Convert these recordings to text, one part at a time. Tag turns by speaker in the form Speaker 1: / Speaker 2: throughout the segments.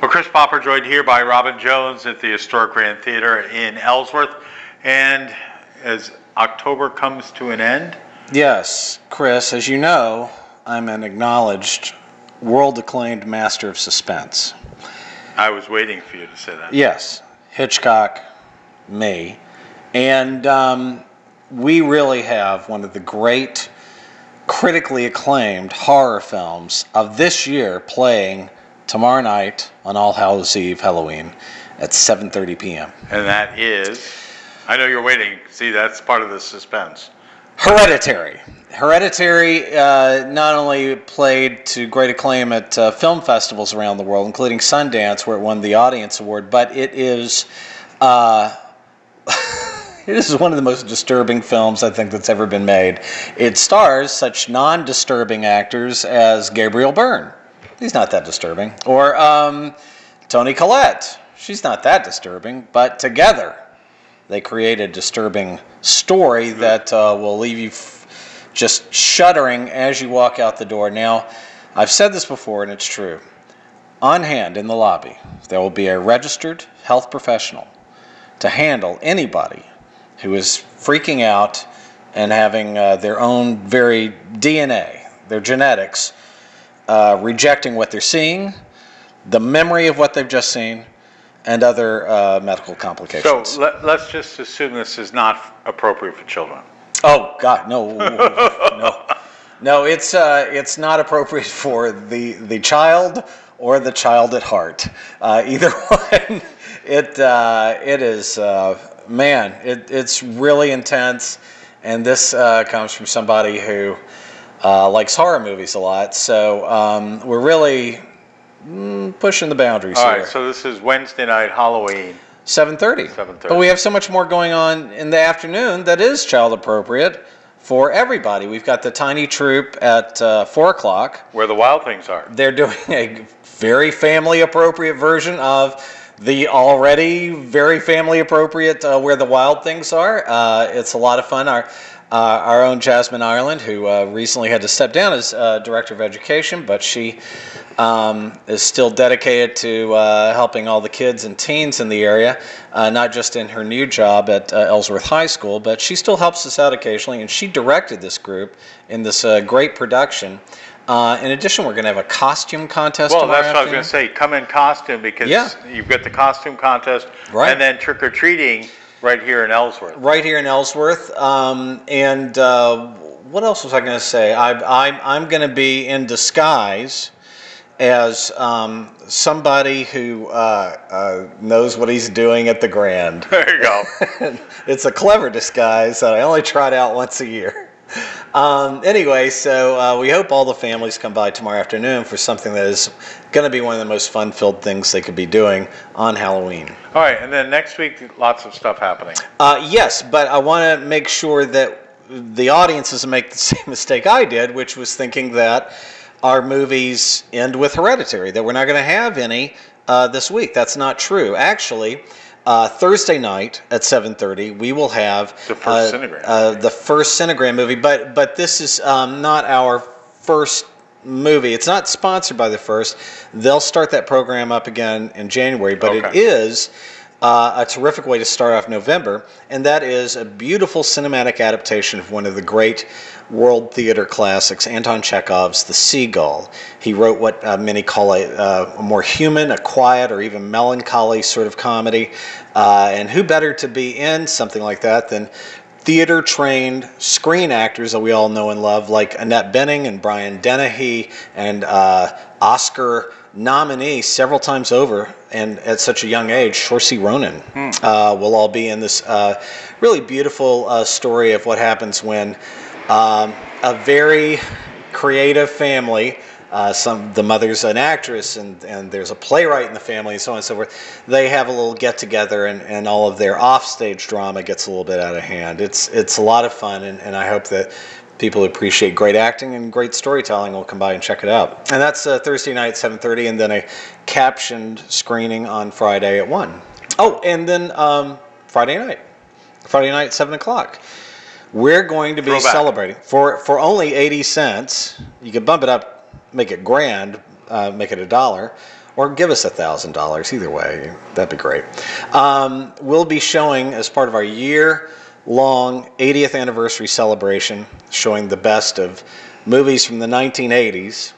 Speaker 1: Well, Chris Popper joined here by Robin Jones at the Historic Grand Theater in Ellsworth. And as October comes to an end...
Speaker 2: Yes, Chris, as you know, I'm an acknowledged, world-acclaimed master of suspense.
Speaker 1: I was waiting for you to say that.
Speaker 2: Yes, Hitchcock, me. And we really have one of the great, critically acclaimed horror films of this year playing tomorrow night on All Hallows Eve, Halloween, at 7:30 p.m.
Speaker 1: And that is, I know you're waiting. See, that's part of the suspense.
Speaker 2: Hereditary. Hereditary not only played to great acclaim at film festivals around the world, including Sundance, where it won the Audience Award, but it is it is one of the most disturbing films I think that's ever been made. It stars such non-disturbing actors as Gabriel Byrne. He's not that disturbing. Or Toni Collette. She's not that disturbing, but together they create a disturbing story that will leave you just shuddering as you walk out the door. Now, I've said this before, and it's true. On hand in the lobby, there will be a registered health professional to handle anybody who is freaking out and having their own very DNA, their genetics, rejecting what they're seeing, the memory of what they've just seen, and other medical complications.
Speaker 1: So let's just assume this is not appropriate for children.
Speaker 2: Oh God, no, no! It's not appropriate for the child or the child at heart. Either one. It is man. It's really intense, and this comes from somebody who likes horror movies a lot. So we're really pushing the boundaries here.
Speaker 1: All right, so this is Wednesday night, Halloween.
Speaker 2: 7:30.
Speaker 1: 7:30.
Speaker 2: But we have so much more going on in the afternoon that is child appropriate for everybody. We've got the Tiny Troop at 4 o'clock.
Speaker 1: Where the Wild Things Are.
Speaker 2: They're doing a very family appropriate version of the already very family appropriate Where the Wild Things Are. It's a lot of fun. Our own Jasmine Ireland, who recently had to step down as Director of Education, but she is still dedicated to helping all the kids and teens in the area, not just in her new job at Ellsworth High School, but she still helps us out occasionally, and she directed this group in this great production. In addition, we're going to have a costume contest tomorrow
Speaker 1: Well, that's what I was
Speaker 2: afternoon.
Speaker 1: going to say. Come in costume, because you've got the costume contest,
Speaker 2: right,
Speaker 1: and then trick-or-treating right here in Ellsworth.
Speaker 2: Right here in Ellsworth. And what else was I going to say? I'm going to be in disguise as somebody who knows what he's doing at the Grand.
Speaker 1: There you go.
Speaker 2: It's a clever disguise that I only tried out once a year. Anyway, so we hope all the families come by tomorrow afternoon for something that is going to be one of the most fun-filled things they could be doing on Halloween.
Speaker 1: All right, and then next week, lots of stuff happening.
Speaker 2: Yes, but I want to make sure that the audience doesn't make the same mistake I did, which was thinking that our movies end with Hereditary, that we're not going to have any this week. That's not true. Actually, Thursday night at 7:30, we will have
Speaker 1: the first Cinegrand.
Speaker 2: The first Cinegrand movie, but this is not our first movie. It's not sponsored by the first. They'll start that program up again in January, but it is a terrific way to start off November, and that is a beautiful cinematic adaptation of one of the great world theater classics, Anton Chekhov's The Seagull. He wrote what many call a more human, a quiet, or even melancholy sort of comedy, and who better to be in something like that than theater-trained screen actors that we all know and love, like Annette Bening and Brian Dennehy and Oscar nominee several times over, and at such a young age, Saoirse Ronan will all be in this really beautiful story of what happens when a very creative family, the mother's an actress, and there's a playwright in the family, and so on and so forth. They have a little get-together, and all of their off-stage drama gets a little bit out of hand. It's a lot of fun, and I hope that people who appreciate great acting and great storytelling will come by and check it out. And that's Thursday night at 7:30, and then a captioned screening on Friday at 1. Oh, and then Friday night at 7 o'clock. We're going to be celebrating for only 80 cents. You can bump it up, make it grand, make it $1. or give us $1,000. Either way, that'd be great. We'll be showing, as part of our year-long 80th anniversary celebration, showing the best of movies from the 1980s.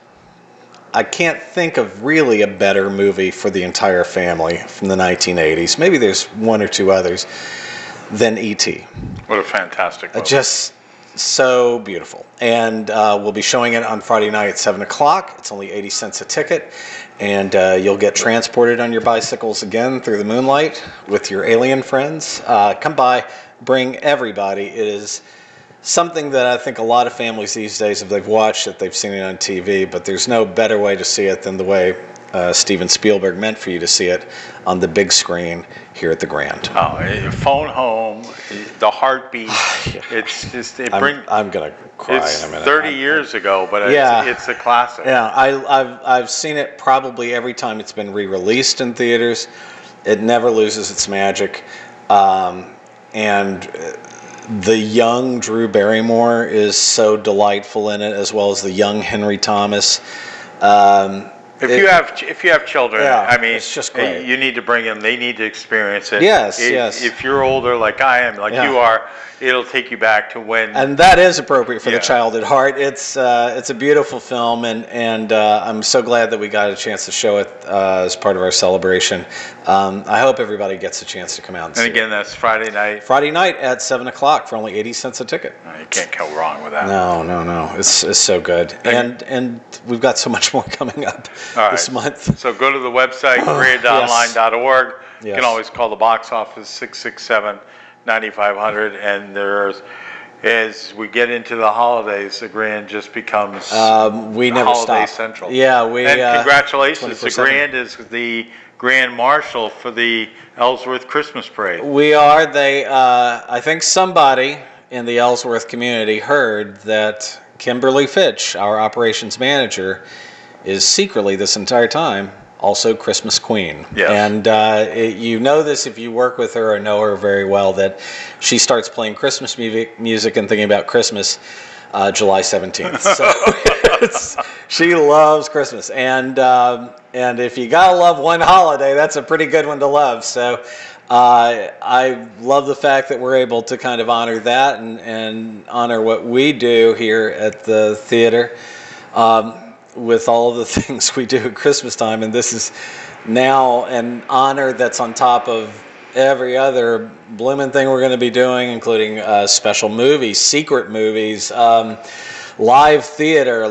Speaker 2: I can't think of really a better movie for the entire family from the 1980s. Maybe there's one or two others than E.T.
Speaker 1: What a fantastic movie.
Speaker 2: Just so beautiful. And we'll be showing it on Friday night at 7 o'clock. It's only 80 cents a ticket. And you'll get transported on your bicycles again through the moonlight with your alien friends. Come by, bring everybody. It is something that I think a lot of families these days, if they've watched it, they've seen it on TV, but there's no better way to see it than the way Steven Spielberg meant for you to see it on the big screen here at the Grand.
Speaker 1: Oh, phone home, the heartbeat. It's just
Speaker 2: I'm gonna cry
Speaker 1: it's
Speaker 2: in a minute.
Speaker 1: 30 years ago, but it's a classic.
Speaker 2: Yeah, I've seen it probably every time it's been re-released in theaters. It never loses its magic, and the young Drew Barrymore is so delightful in it, as well as the young Henry Thomas.
Speaker 1: If you have children,
Speaker 2: yeah,
Speaker 1: I mean,
Speaker 2: it's just great.
Speaker 1: You need to bring them. They need to experience it.
Speaker 2: Yes.
Speaker 1: If you're older, like I am, like you are, it'll take you back to when.
Speaker 2: And that is appropriate for the child at heart. It's a beautiful film, and I'm so glad that we got a chance to show it as part of our celebration. I hope everybody gets a chance to come out and see it.
Speaker 1: And again, that's Friday night.
Speaker 2: Friday night at 7 o'clock for only 80 cents a ticket.
Speaker 1: You can't go wrong with that.
Speaker 2: No. It's so good. And we've got so much more coming up this month.
Speaker 1: So go to the website, createonline.org.
Speaker 2: Yes.
Speaker 1: You can always call the box office 667-9500. And as we get into the holidays, the Grand just becomes
Speaker 2: we never
Speaker 1: holiday
Speaker 2: stop.
Speaker 1: central.
Speaker 2: Yeah,
Speaker 1: and congratulations,
Speaker 2: 24/7.
Speaker 1: the Grand is the Grand Marshal for the Ellsworth Christmas Parade.
Speaker 2: We are. I think somebody in the Ellsworth community heard that Kimberly Fitch, our operations manager, is secretly this entire time also Christmas Queen.
Speaker 1: Yes.
Speaker 2: And you know this if you work with her or know her very well, that she starts playing Christmas music and thinking about Christmas July 17th. So she loves Christmas. And if you gotta love one holiday, that's a pretty good one to love. So I love the fact that we're able to kind of honor that and honor what we do here at the theater with all of the things we do at Christmas time. And this is now an honor that's on top of every other blooming thing we're going to be doing, including special movies, secret movies, live theater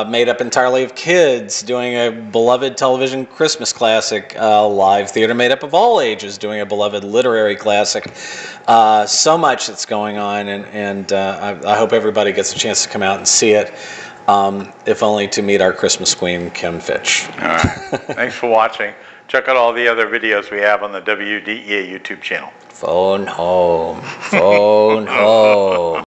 Speaker 2: made up entirely of kids, doing a beloved television Christmas classic, live theater made up of all ages, doing a beloved literary classic. So much that's going on, and I hope everybody gets a chance to come out and see it, if only to meet our Christmas Queen, Kim Fitch.
Speaker 1: All right. Thanks for watching. Check out all the other videos we have on the WDEA YouTube channel.
Speaker 2: Phone home. Phone home.